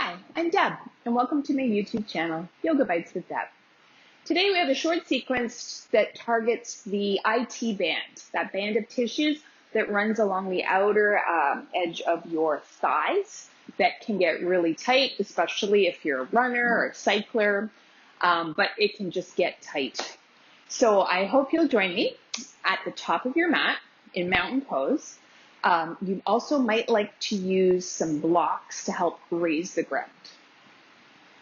Hi, I'm Deb, and welcome to my YouTube channel, Yoga Bites with Deb. Today we have a short sequence that targets the IT band, that band of tissues that runs along the outer edge of your thighs that can get really tight, especially if you're a runner or a cycler, but it can just get tight. So I hope you'll join me at the top of your mat in mountain pose. You also might like to use some blocks to help raise the ground.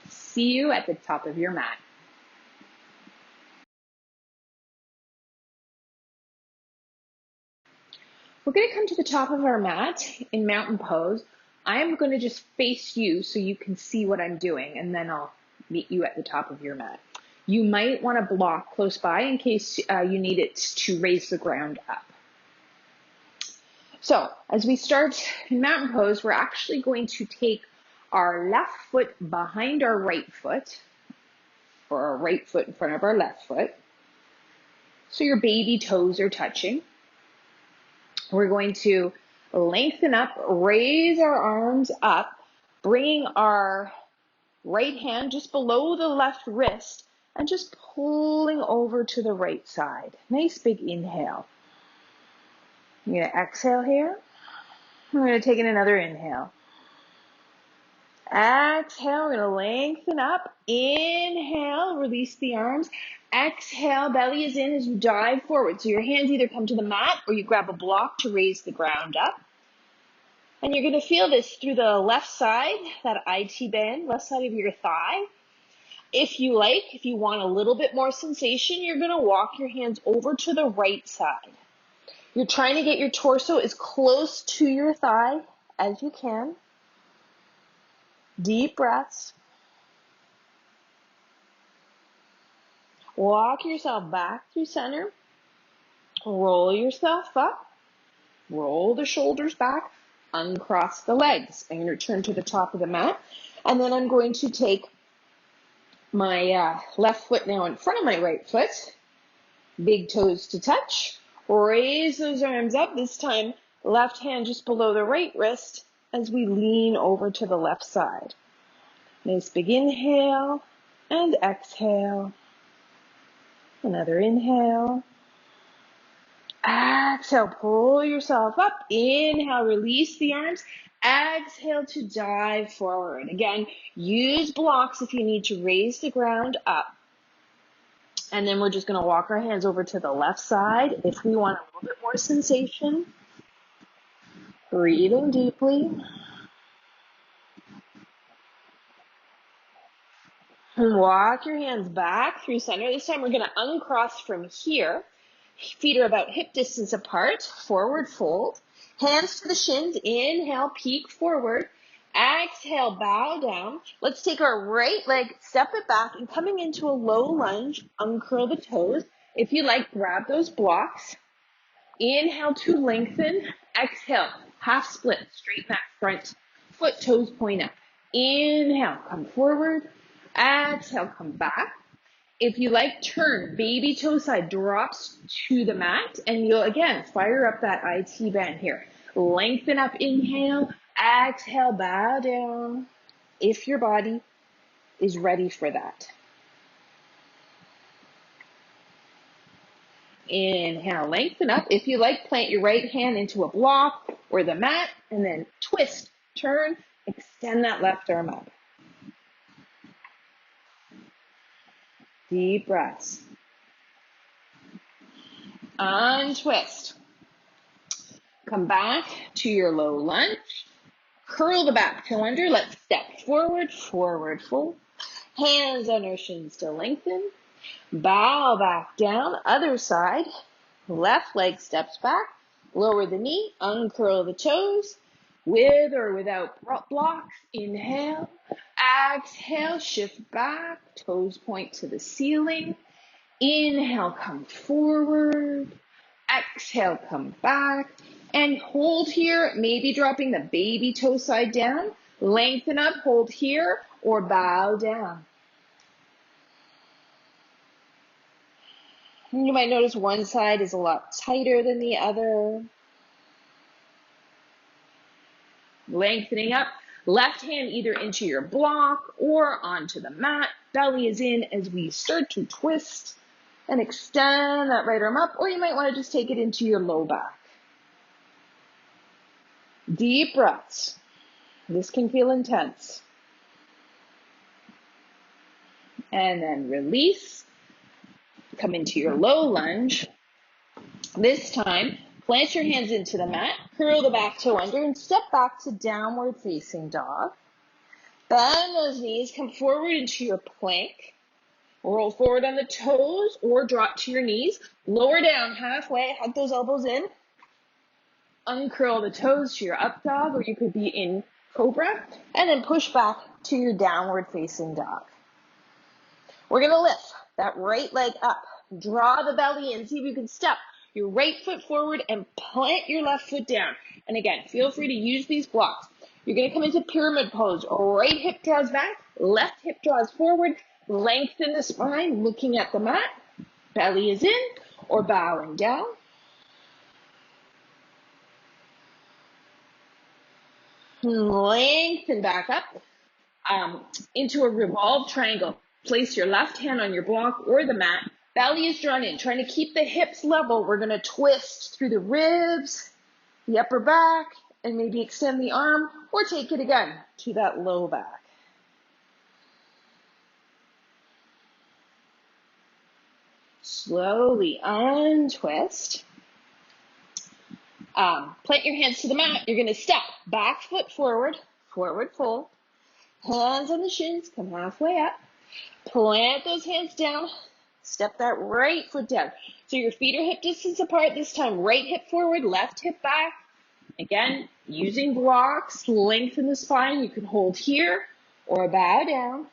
See you at the top of your mat. We're going to come to the top of our mat in mountain pose. I am going to just face you so you can see what I'm doing, and then I'll meet you at the top of your mat. You might want a block close by in case you need it to raise the ground up. So as we start in mountain pose, we're actually going to take our left foot behind our right foot, or our right foot in front of our left foot. So your baby toes are touching. We're going to lengthen up, raise our arms up, bringing our right hand just below the left wrist and just pulling over to the right side. Nice big inhale. You're going to exhale here. We're going to take in another inhale. Exhale, we're going to lengthen up. Inhale, release the arms. Exhale, belly is in as you dive forward. So your hands either come to the mat or you grab a block to raise the ground up. And you're going to feel this through the left side, that IT band, left side of your thigh. If you like, if you want a little bit more sensation, you're going to walk your hands over to the right side. You're trying to get your torso as close to your thigh as you can. Deep breaths. Walk yourself back through center. Roll yourself up. Roll the shoulders back. Uncross the legs. I'm going to return to the top of the mat. And then I'm going to take my left foot now in front of my right foot. Big toes to touch. Raise those arms up. This time, left hand just below the right wrist as we lean over to the left side. Nice big inhale and exhale. Another inhale. Exhale, pull yourself up. Inhale, release the arms. Exhale to dive forward. Again, use blocks if you need to raise the ground up. And then we're just going to walk our hands over to the left side if we want a little bit more sensation. Breathing deeply. And walk your hands back through center. This time we're going to uncross from here. Feet are about hip distance apart. Forward fold. Hands to the shins. Inhale, peek forward. Exhale, bow down. Let's take our right leg, step it back, and coming into a low lunge, uncurl the toes. If you like, grab those blocks. Inhale to lengthen. Exhale, half split, straighten that front foot, toes point up. Inhale, come forward. Exhale, come back. If you like, turn, baby toe side drops to the mat, and you'll, again, fire up that IT band here. Lengthen up, inhale. Exhale, bow down, if your body is ready for that. Inhale, lengthen up. If you like, plant your right hand into a block or the mat, and then twist, turn, extend that left arm up. Deep breaths. Untwist. Come back to your low lunge. Curl the back toe under. Let's step forward, forward fold. Hands on our shins to lengthen. Bow back down. Other side. Left leg steps back. Lower the knee. Uncurl the toes. With or without blocks. Inhale. Exhale. Shift back. Toes point to the ceiling. Inhale. Come forward. Exhale. Come back. And hold here, maybe dropping the baby toe side down. Lengthen up, hold here, or bow down. And you might notice one side is a lot tighter than the other. Lengthening up, Left hand either into your block or onto the mat. Belly is in as we start to twist and extend that right arm up, or you might want to just take it into your low back. Deep breaths. This can feel intense. And then release. Come into your low lunge. This time, plant your hands into the mat, curl the back toe under, and step back to downward facing dog. Bend those knees, come forward into your plank. Roll forward on the toes or drop to your knees. Lower down halfway, hug those elbows in. Uncurl the toes to your up dog, or you could be in cobra, and then push back to your downward facing dog. We're going to lift that right leg up. Draw the belly in. See if you can step your right foot forward and plant your left foot down. And again, feel free to use these blocks. You're going to come into pyramid pose. Right hip draws back, left hip draws forward. Lengthen the spine, looking at the mat. Belly is in or bowing down. Lengthen back up into a revolved triangle. Place your left hand on your block or the mat. Belly is drawn in. Trying to keep the hips level. We're going to twist through the ribs, the upper back, and maybe extend the arm or take it again to that low back. Slowly untwist. Plant your hands to the mat. You're going to step back foot forward, forward fold. Hands on the shins, come halfway up. Plant those hands down. Step that right foot down. So your feet are hip distance apart this time. Right hip forward, left hip back. Again, using blocks, lengthen the spine. You can hold here or bow down.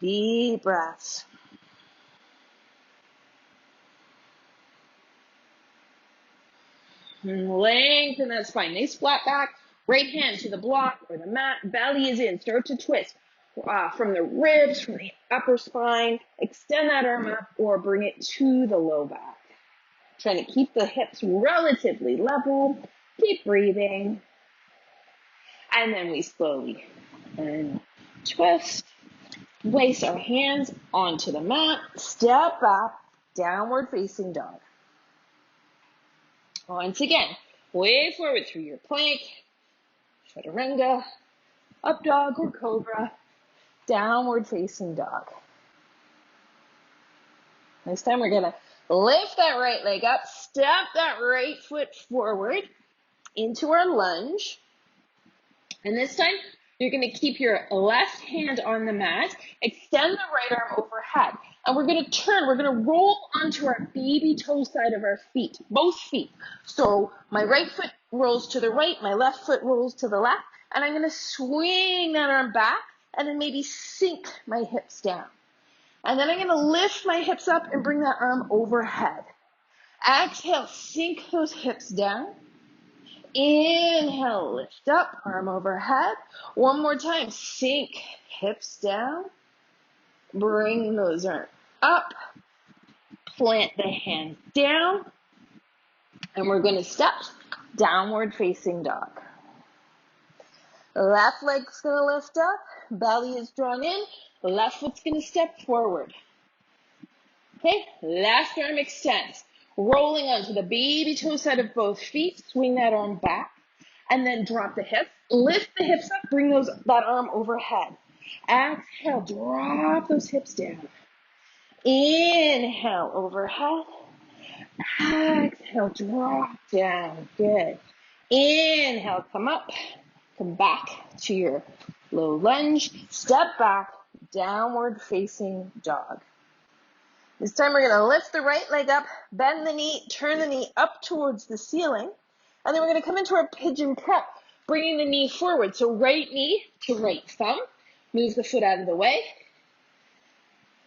Deep breaths. Lengthen that spine. Nice flat back. Right hand to the block or the mat. Belly is in. Start to twist from the ribs, from the upper spine. Extend that arm up or bring it to the low back. Trying to keep the hips relatively level. Keep breathing. And then we slowly twist. Place our hands onto the mat. Step back. Downward facing dog. Once again, way forward through your plank. Chaturanga, up dog or cobra, downward facing dog. This time we're going to lift that right leg up, step that right foot forward into our lunge. And this time you're going to keep your left hand on the mat, extend the right arm overhead. And we're going to turn, we're going to roll onto our baby toe side of our feet, both feet. So my right foot rolls to the right, my left foot rolls to the left, and I'm going to swing that arm back and then maybe sink my hips down. And then I'm going to lift my hips up and bring that arm overhead. Exhale, sink those hips down. Inhale, lift up, arm overhead. One more time, sink hips down. Bring those arms up. Plant the hands down. And we're going to step downward facing dog. Left leg's going to lift up. Belly is drawn in. Left foot's going to step forward. Okay, left arm extends. Rolling onto the baby toe side of both feet. Swing that arm back. And then drop the hips. Lift the hips up. Bring that arm overhead. Exhale, drop those hips down. Inhale, overhead. Exhale, drop down. Good. Inhale, come up. Come back to your low lunge. Step back, downward facing dog. This time we're going to lift the right leg up, bend the knee, turn the knee up towards the ceiling. And then we're going to come into our pigeon prep, bringing the knee forward. So right knee to right thumb. Move the foot out of the way.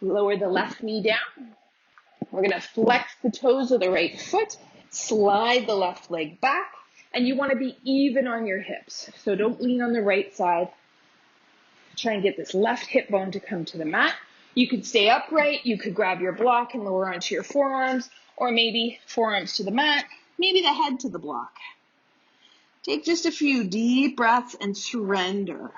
Lower the left knee down. We're going to flex the toes of the right foot. Slide the left leg back. And you want to be even on your hips. So don't lean on the right side. Try and get this left hip bone to come to the mat. You could stay upright. You could grab your block and lower onto your forearms. Or maybe forearms to the mat. Maybe the head to the block. Take just a few deep breaths and surrender.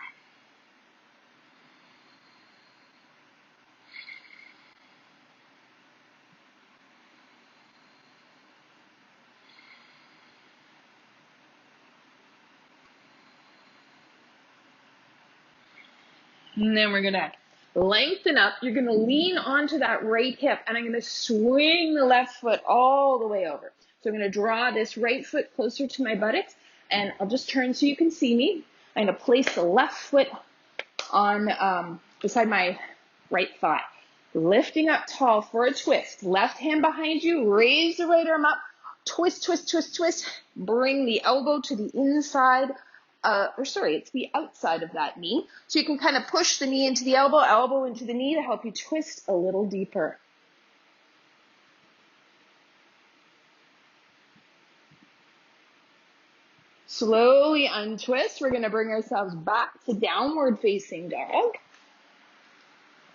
And then we're gonna lengthen up. You're gonna lean onto that right hip, and I'm gonna swing the left foot all the way over. So I'm gonna draw this right foot closer to my buttocks, and I'll just turn so you can see me. I'm gonna place the left foot on beside my right thigh. Lifting up tall for a twist. Left hand behind you, raise the right arm up, twist, twist, twist, twist. Bring the elbow to the inside, it's the outside of that knee. So you can kind of push the knee into the elbow, elbow into the knee to help you twist a little deeper. Slowly untwist. We're going to bring ourselves back to downward facing dog.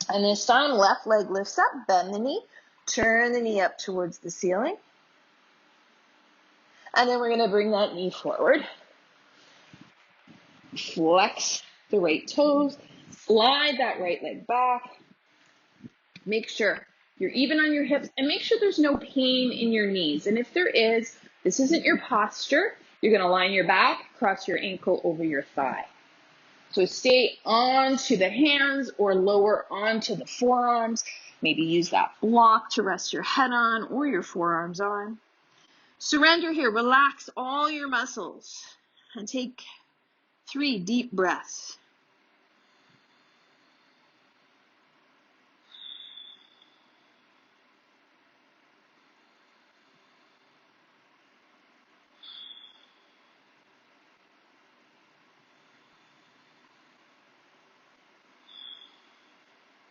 And this time, left leg lifts up, bend the knee, turn the knee up towards the ceiling. And then we're going to bring that knee forward. Flex the right toes, slide that right leg back. Make sure you're even on your hips, and make sure there's no pain in your knees. And if there is, this isn't your posture. You're going to line your back, cross your ankle over your thigh. So stay onto the hands or lower onto the forearms. Maybe use that block to rest your head on or your forearms on. Surrender here. Relax all your muscles and take 3 deep breaths.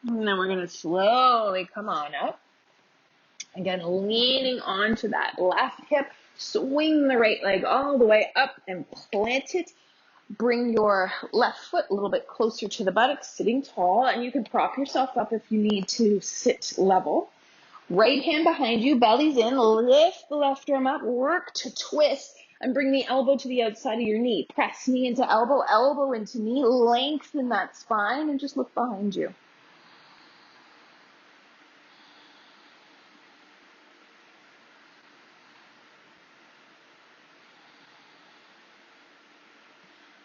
And then we're going to slowly come on up. Again, leaning onto that left hip. Swing the right leg all the way up and plant it. Bring your left foot a little bit closer to the buttocks, sitting tall. And you can prop yourself up if you need to sit level. Right hand behind you, belly's in. Lift the left arm up. Work to twist and bring the elbow to the outside of your knee. Press knee into elbow, elbow into knee. Lengthen that spine and just look behind you.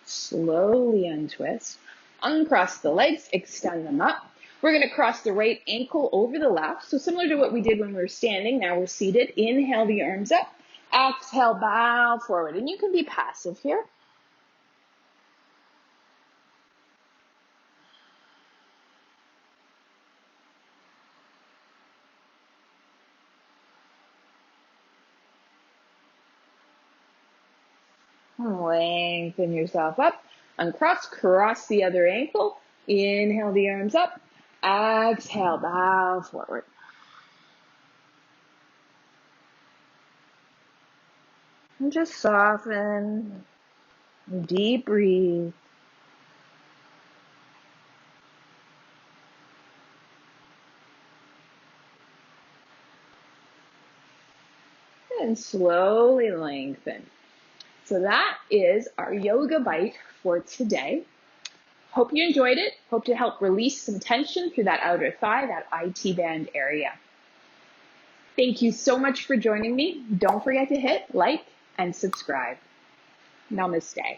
Slowly untwist. Uncross the legs, extend them up. We're going to cross the right ankle over the left. So similar to what we did when we were standing, now we're seated. Inhale the arms up. Exhale, bow forward. And you can be passive here. Lengthen yourself up. Uncross, cross the other ankle. Inhale the arms up. Exhale, bow forward. And just soften. Deep breathe. And slowly lengthen. So that is our yoga bite for today. Hope you enjoyed it. Hope to help release some tension through that outer thigh, that IT band area. Thank you so much for joining me. Don't forget to hit like and subscribe. Namaste.